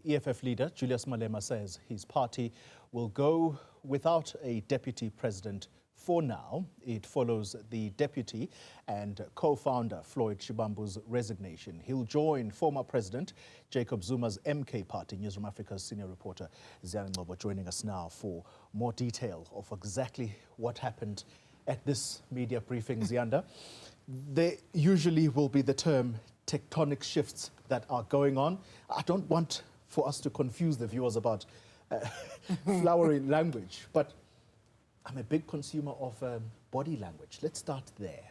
EFF leader Julius Malema says his party will go without a deputy president for now. It follows the deputy and co-founder Floyd Shivambu's resignation. He'll join former President Jacob Zuma's MK party. Newzroom Afrika's senior reporter Ziyanda Ngcobo joining us now for more detail of exactly what happened at this media briefing. Ziyanda, there usually will be the term tectonic shifts that are going on. I don't want for us to confuse the viewers about flowery language, but I'm a big consumer of body language. Let's start there.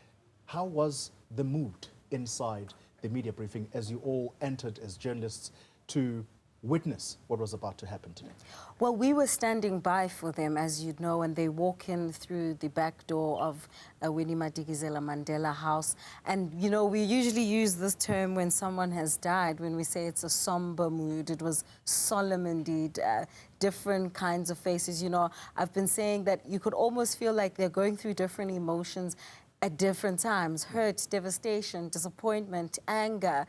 How was the mood inside the media briefing as you all entered as journalists to witness what was about to happen today? Well, we were standing by for them, as you know, and they walk in through the back door of Winnie Madikizela Mandela House. And, you know, we usually use this term when someone has died, when we say it's a somber mood. It was solemn indeed, different kinds of faces. You know, I've been saying that you could almost feel like they're going through different emotions at different times: hurt, devastation, disappointment, anger,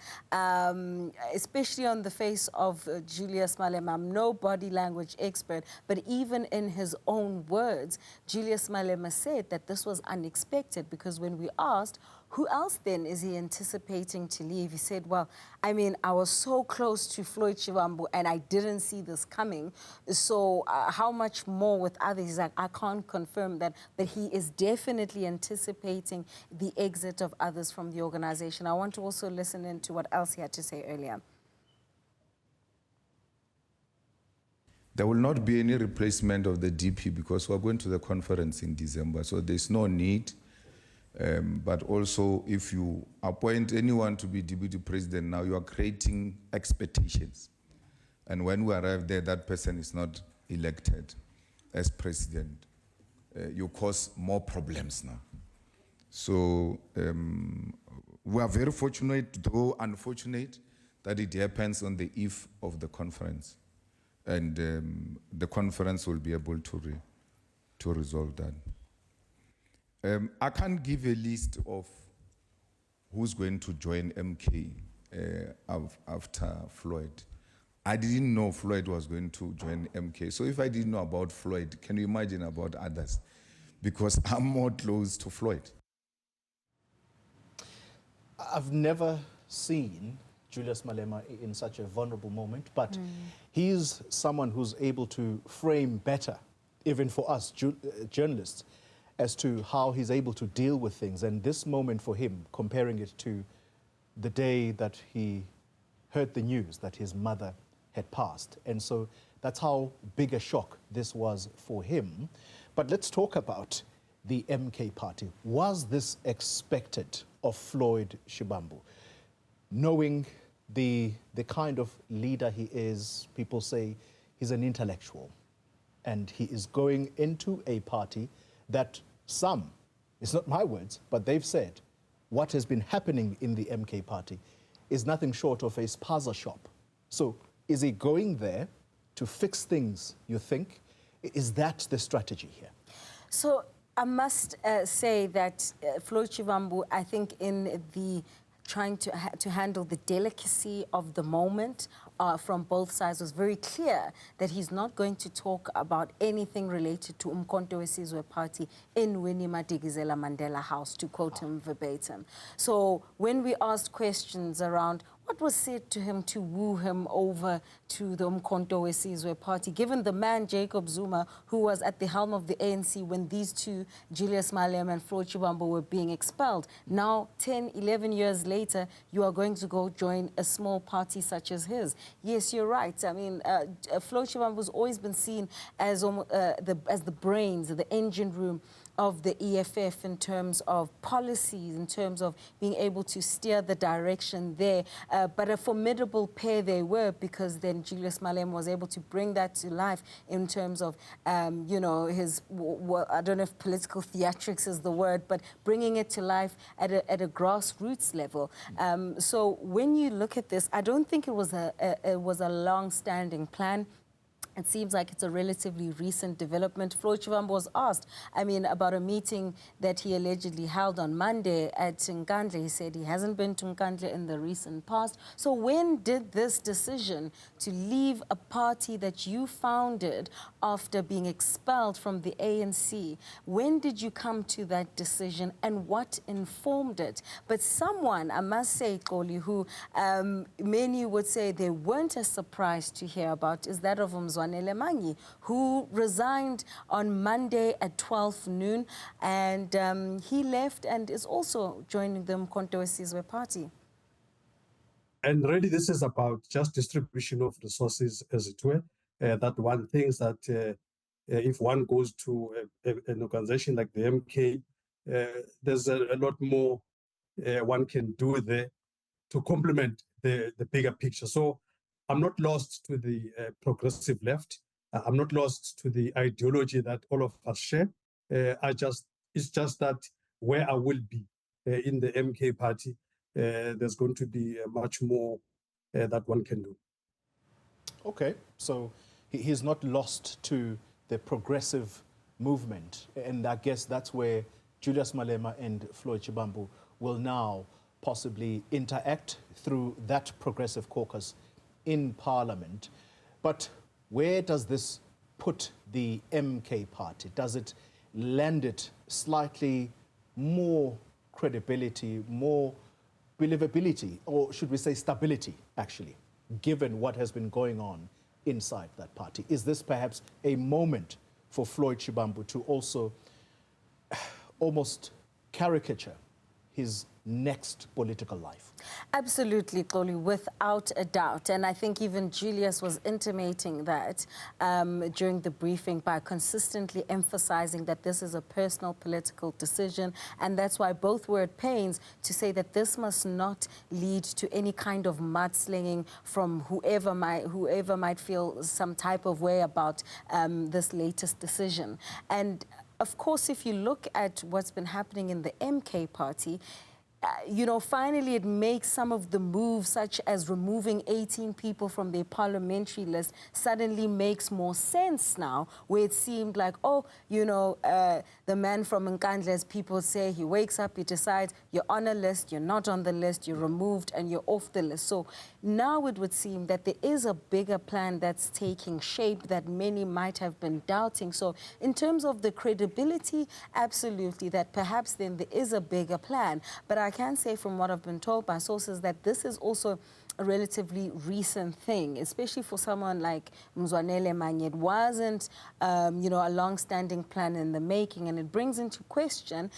especially on the face of Julius Malema. I'm no body language expert, but even in his own words, Julius Malema said that this was unexpected, because when we asked, who else then is he anticipating to leave? He said, well, I mean, I was so close to Floyd Shivambu and I didn't see this coming. So how much more with others? He's like, I can't confirm that, but he is definitely anticipating the exit of others from the organization. I want to also listen in to what else he had to say earlier. There will not be any replacement of the DP because we're going to the conference in December, so there's no need. But also, if you appoint anyone to be deputy president now, you are creating expectations. And when we arrive there, that person is not elected as president. You cause more problems now. So we are very fortunate, though unfortunate, that it happens on the eve of the conference. And the conference will be able to resolve that. I can't give a list of who's going to join MK after Floyd. I didn't know Floyd was going to join MK. So if I didn't know about Floyd, can you imagine about others? Because I'm more close to Floyd. I've never seen Julius Malema in such a vulnerable moment, but he's someone who's able to frame better, even for us journalists, as to how he's able to deal with things. And this moment for him, comparing it to the day that he heard the news that his mother had passed. And so that's how big a shock this was for him. But let's talk about the MK party. Was this expected of Floyd Shivambu? Knowing the kind of leader he is, people say he's an intellectual, and he is going into a party that some, it's not my words, but they've said what has been happening in the MK party is nothing short of a spaza shop. So is he going there to fix things, you think? Is that the strategy here? So I must say that Floyd Shivambu, I think in the trying to handle the delicacy of the moment from both sides, was very clear that he's not going to talk about anything related to Umkhonto weSizwe party in Winnie Madikizela Mandela House, to quote him verbatim. So when we asked questions around what was said to him to woo him over to the Umkhonto weSizwe party, given the man Jacob Zuma, who was at the helm of the ANC when these two, Julius Malema and Floyd Shivambu, were being expelled. Now, 10, 11 years later, you are going to go join a small party such as his. Yes, you're right. I mean, Floyd Shivambu has always been seen as the brains, the engine room of the EFF in terms of policies, in terms of being able to steer the direction there. But a formidable pair they were, because then Julius Malema was able to bring that to life in terms of, you know, his, I don't know if political theatrics is the word, but bringing it to life at a grassroots level. So when you look at this, I don't think it was a long-standing plan. It seems like it's a relatively recent development. Floyd Shivambu was asked, about a meeting that he allegedly held on Monday at Nkandla. He said he hasn't been to Nkandla in the recent past. So when did this decision to leave a party that you founded after being expelled from the ANC, when did you come to that decision and what informed it? But someone, I must say, Xoli, who many would say they weren't as surprised to hear about is that of Mzwanele, who resigned on Monday at 12 noon, and he left and is also joining the Mkhonto weSizwe party. And really, this is about just distribution of resources, as it were. That one thing that if one goes to an organization like the MK, there's a lot more one can do there to complement the bigger picture. So I'm not lost to the progressive left. I'm not lost to the ideology that all of us share. It's just that where I will be in the MK party, there's going to be much more that one can do. Okay, so he's not lost to the progressive movement, and I guess that's where Julius Malema and Floyd Shivambu will now possibly interact through that progressive caucus in Parliament. But where does this put the MK party? Does it lend it slightly more credibility, more believability, or should we say stability, actually, given what has been going on inside that party? Is this perhaps a moment for Floyd Shivambu to also almost caricature his next political life? Absolutely, Xoli, without a doubt. And I think even Julius was intimating that during the briefing by consistently emphasizing that this is a personal political decision. And that's why both were at pains to say that this must not lead to any kind of mudslinging from whoever might feel some type of way about this latest decision. And of course, if you look at what's been happening in the MK party, finally it makes some of the moves, such as removing 18 people from their parliamentary list, suddenly makes more sense now, where it seemed like, the man from Nkandla, as people say, he wakes up, he decides you're on a list, you're not on the list, you're removed, and you're off the list. So now it would seem that there is a bigger plan that's taking shape that many might have been doubting. So in terms of the credibility, absolutely, that perhaps then there is a bigger plan. But I can say from what I've been told by sources that this is also a relatively recent thing, especially for someone like Mzwanele. It wasn't, a long-standing plan in the making, and it brings into question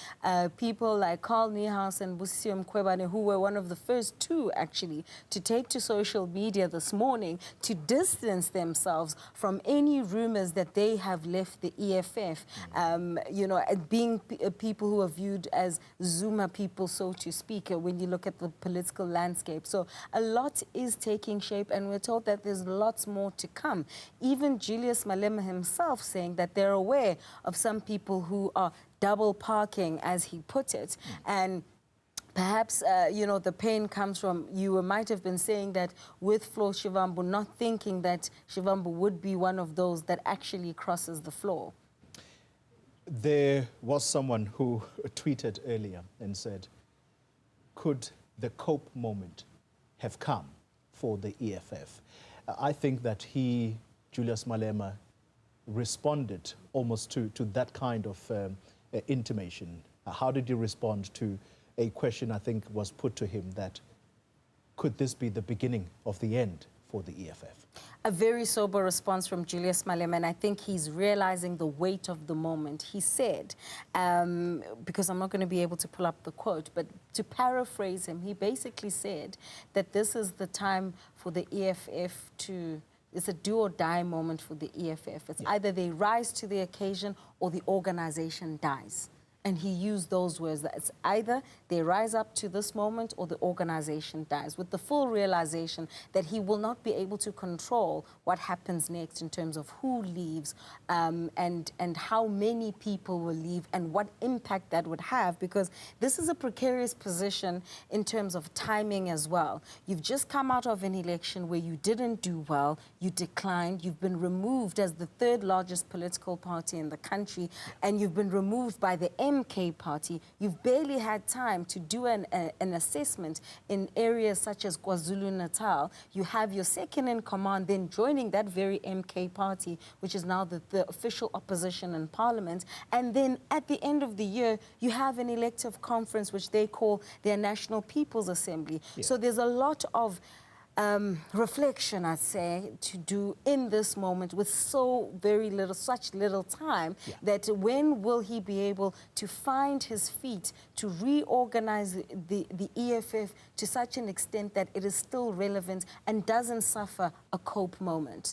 people like Carl Niehaus and Busisiwe Mkhwebane, who were one of the first two, actually, to take to social media this morning to distance themselves from any rumors that they have left the EFF, being people who are viewed as Zuma people, so to speak, when you look at the political landscape. So a lot is taking shape, and we're told that there's lots more to come. Even Julius Malema himself saying that they're aware of some people who are double parking, as he put it, and perhaps, the pain comes from, you might have been saying that with Floyd Shivambu, not thinking that Shivambu would be one of those that actually crosses the floor. There was someone who tweeted earlier and said, could the Cope moment have come for the EFF? I think that Julius Malema, responded almost to that kind of intimation. How did he respond to a question I think was put to him that could this be the beginning of the end for the EFF? A very sober response from Julius Malema, and I think he's realizing the weight of the moment. He said, because I'm not going to be able to pull up the quote, but to paraphrase him, he basically said that this is the time for the EFF it's a do or die moment for the EFF. It's either they rise to the occasion or the organization dies. And he used those words that it's either they rise up to this moment or the organization dies, with the full realization that he will not be able to control what happens next in terms of who leaves and how many people will leave and what impact that would have, because this is a precarious position in terms of timing as well. You've just come out of an election where you didn't do well, you declined, you've been removed as the third largest political party in the country, and you've been removed by the MK party. You've barely had time to do an assessment in areas such as KwaZulu-Natal. You have your second in command then joining that very MK party, which is now the official opposition in parliament. And then at the end of the year, you have an elective conference, which they call their National People's Assembly. Yeah. So there's a lot of reflection, I'd say, to do in this moment with such little time, that when will he be able to find his feet to reorganize the EFF to such an extent that it is still relevant and doesn't suffer a cope moment?